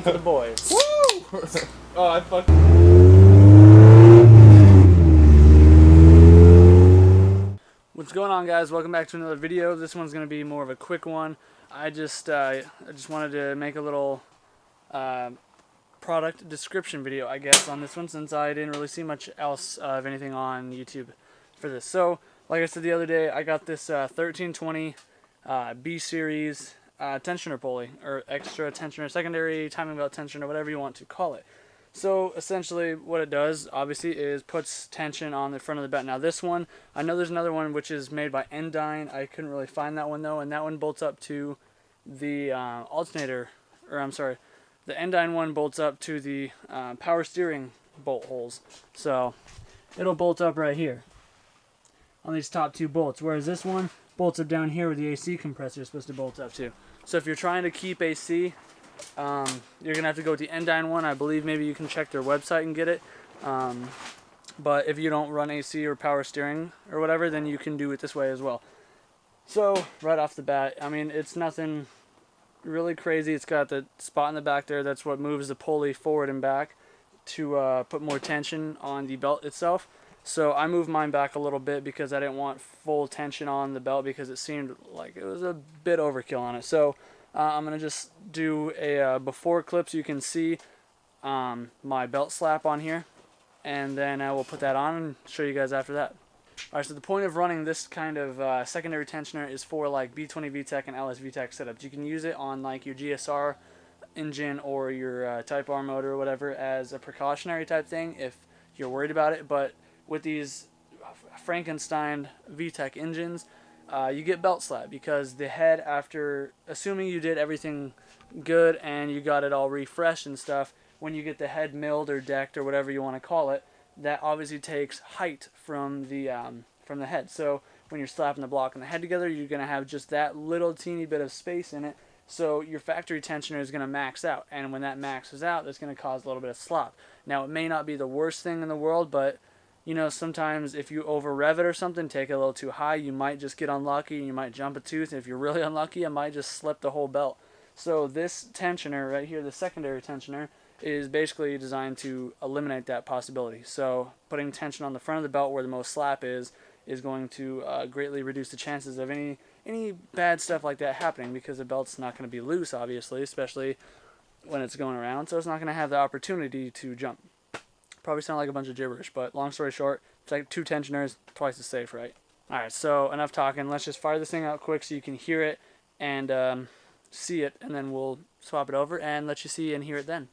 for the boys. Woo! Oh, I fucked. What's going on, guys? Welcome back to another video. This one's going to be more of a quick one. I just wanted to make a little product description video, I guess, on this one, since I didn't really see much else of anything on YouTube for this. So, like I said the other day, I got this 1320 B series tensioner pulley, or extra tensioner, secondary timing belt tensioner, whatever you want to call it. So essentially what it does, obviously, is puts tension on the front of the belt. Now this one, I know there's another one which is made by Endyne. I couldn't really find that one though, and that one bolts up to the alternator, or I'm sorry, the Endyne one bolts up to the power steering bolt holes. So it'll bolt up right here on these top two bolts, whereas this one bolts up down here where the AC compressor is supposed to bolt up to. So if you're trying to keep AC, you're gonna have to go with the Endyne one. I believe maybe you can check their website and get it. But if you don't run AC or power steering or whatever, then you can do it this way as well. So right off the bat, I mean, it's nothing really crazy. It's got the spot in the back there. That's what moves the pulley forward and back to put more tension on the belt itself. So I moved mine back a little bit because I didn't want full tension on the belt because it seemed like it was a bit overkill on it. So I'm going to just do a before clip so you can see my belt slap on here, and then I will put that on and show you guys after that. Alright, so the point of running this kind of secondary tensioner is for like B20 VTEC and LS VTEC setups. You can use it on like your GSR engine or your Type R motor or whatever as a precautionary type thing if you're worried about it, but with these Frankenstein VTEC engines, you get belt slap because the head, after assuming you did everything good and you got it all refreshed and stuff, when you get the head milled or decked or whatever you want to call it, that obviously takes height from the head. So when you're slapping the block and the head together, you're going to have just that little teeny bit of space in it. So your factory tensioner is going to max out, and when that maxes out, that's going to cause a little bit of slop. Now, it may not be the worst thing in the world, but you know, sometimes if you over rev it or something, take it a little too high, you might just get unlucky and you might jump a tooth. And if you're really unlucky, it might just slip the whole belt. So this tensioner right here, the secondary tensioner, is basically designed to eliminate that possibility. So putting tension on the front of the belt where the most slap is going to greatly reduce the chances of any bad stuff like that happening, because the belt's not going to be loose, obviously, especially when it's going around. So it's not going to have the opportunity to jump. Probably sound like a bunch of gibberish, but long story short, it's like two tensioners, twice as safe, right? Alright, so enough talking. Let's just fire this thing out quick so you can hear it and see it, and then we'll swap it over and let you see and hear it then.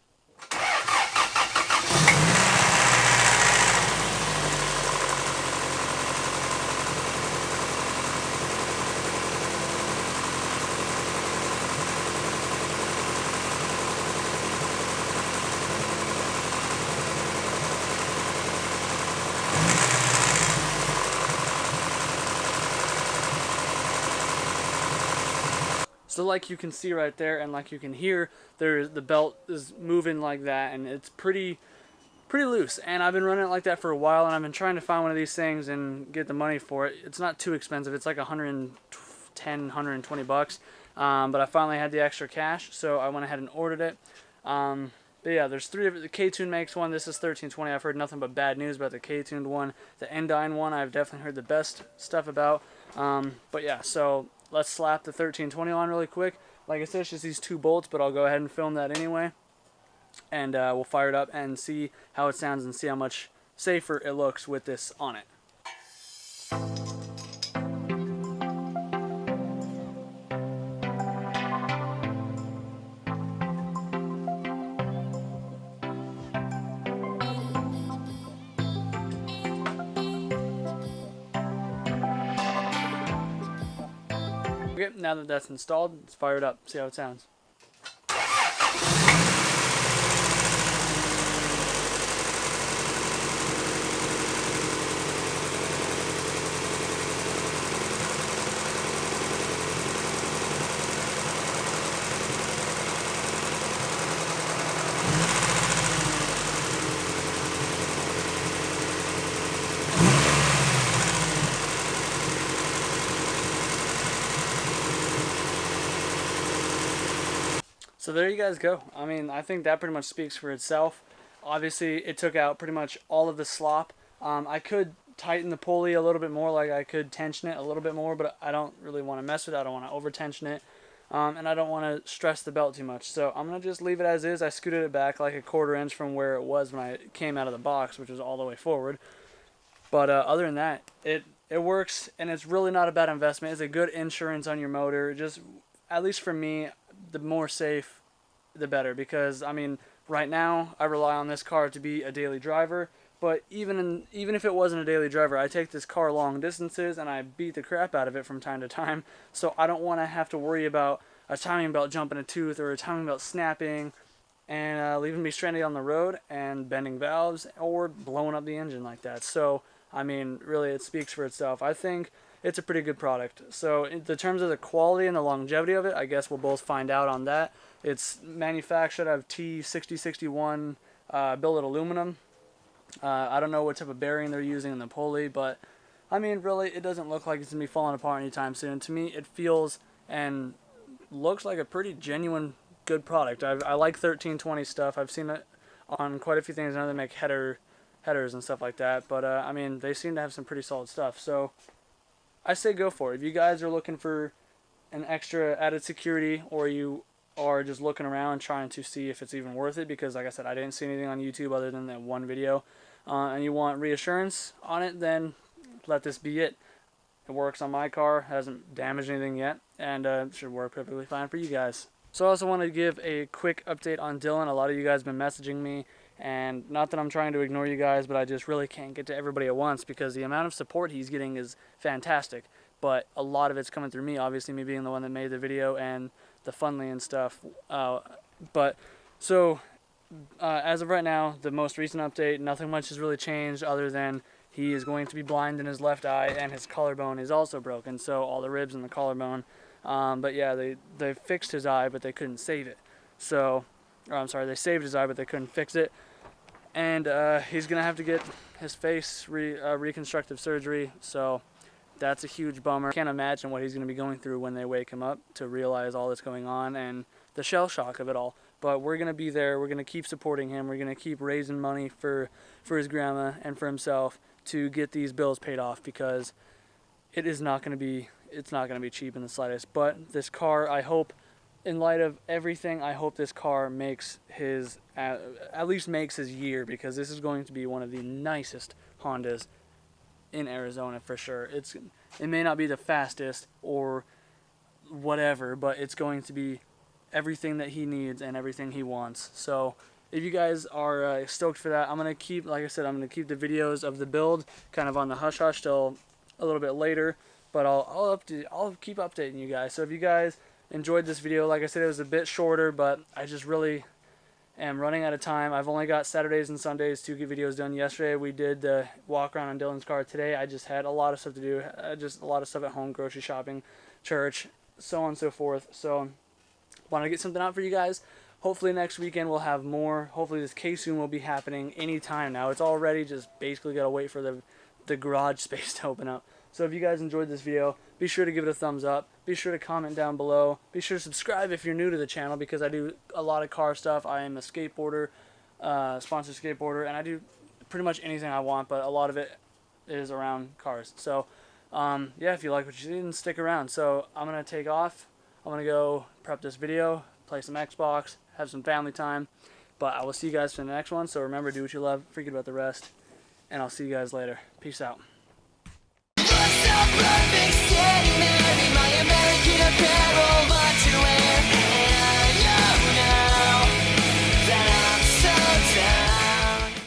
So like you can see right there, and like you can hear, the belt is moving like that, and it's pretty loose. And I've been running it like that for a while, and I've been trying to find one of these things and get the money for it. It's not too expensive. It's like 110, 120 bucks. But I finally had the extra cash, so I went ahead and ordered it. But yeah, there's three of it. The K-Tune makes one. This is 1320. I've heard nothing but bad news about the K-Tuned one. The Endyne one, I've definitely heard the best stuff about. But yeah, so let's slap the 1320 on really quick. Like I said, it's just these two bolts, but I'll go ahead and film that anyway. And we'll fire it up and see how it sounds and see how much safer it looks with this on it. Okay, now that that's installed, let's fire it up, see how it sounds. So there you guys go. I mean, I think that pretty much speaks for itself. Obviously, it took out pretty much all of the slop. I could tighten the pulley a little bit more, like I could tension it a little bit more, but I don't really want to mess with it. I don't want to over tension it, and I don't want to stress the belt too much. So I'm going to just leave it as is. I scooted it back like a 1/4 inch from where it was when I came out of the box, which was all the way forward. But other than that, it works, and it's really not a bad investment. It's a good insurance on your motor. Just, at least for me, the more safe, the better. Because, I mean, right now, I rely on this car to be a daily driver. But even if it wasn't a daily driver, I take this car long distances, and I beat the crap out of it from time to time. So I don't want to have to worry about a timing belt jumping a tooth or a timing belt snapping and leaving me stranded on the road and bending valves or blowing up the engine like that. So, I mean, really, it speaks for itself. I think it's a pretty good product. So in the terms of the quality and the longevity of it, I guess we'll both find out on that. It's manufactured out of T6061 billet aluminum. I don't know what type of bearing they're using in the pulley, but I mean, really, it doesn't look like it's going to be falling apart anytime soon. To me, it feels and looks like a pretty genuine good product. I like 1320 stuff. I've seen it on quite a few things. I know they make headers and stuff like that, but I mean, they seem to have some pretty solid stuff. So I say go for it. If you guys are looking for an extra added security, or you are just looking around trying to see if it's even worth it, because like I said, I didn't see anything on YouTube other than that one video, and you want reassurance on it, then let this be it. It works on my car, hasn't damaged anything yet, and should work perfectly fine for you guys. So I also want to give a quick update on Dillon. A lot of you guys have been messaging me, and not that I'm trying to ignore you guys, but I just really can't get to everybody at once because the amount of support he's getting is fantastic. But a lot of it's coming through me, obviously me being the one that made the video and the Funly and stuff. As of right now, the most recent update, nothing much has really changed other than he is going to be blind in his left eye, and his collarbone is also broken, so all the ribs in the collarbone. But yeah, they fixed his eye, but they couldn't save it. So, I'm sorry, they saved his eye, but they couldn't fix it. And he's going to have to get his face reconstructive surgery, so that's a huge bummer. I can't imagine what he's going to be going through when they wake him up to realize all that's going on and the shell shock of it all. But we're going to be there. We're going to keep supporting him. We're going to keep raising money for his grandma and for himself to get these bills paid off, because it's not going to be cheap in the slightest. But this car, I hope, in light of everything, I hope this car makes his at least makes his year, because this is going to be one of the nicest Hondas in Arizona for sure. It may not be the fastest or whatever, but it's going to be everything that he needs and everything he wants. So if you guys are stoked for that, I'm gonna keep, like I said, I'm gonna keep the videos of the build kind of on the hush hush till a little bit later, but I'll keep updating you guys. So if you guys enjoyed this video, like I said, it was a bit shorter, but I just really am running out of time. I've only got Saturdays and Sundays to get videos done. Yesterday we did the walk around on Dillon's car. Today I just had a lot of stuff to do, just a lot of stuff at home, grocery shopping, church, so on and so forth. So want to get something out for you guys. Hopefully next weekend we'll have more. Hopefully this K-Soon will be happening anytime now. It's all ready, just basically gotta wait for the garage space to open up. So if you guys enjoyed this video, be sure to give it a thumbs up. Be sure to comment down below. Be sure to subscribe if you're new to the channel, because I do a lot of car stuff. I am a skateboarder, sponsored skateboarder, and I do pretty much anything I want, but a lot of it is around cars. So yeah, if you like what you see, then stick around. So I'm gonna take off. I'm gonna go prep this video, play some Xbox, have some family time, but I will see you guys for the next one. So remember, do what you love, forget about the rest, and I'll see you guys later. Peace out. Perfect city, Mary, my American apparel.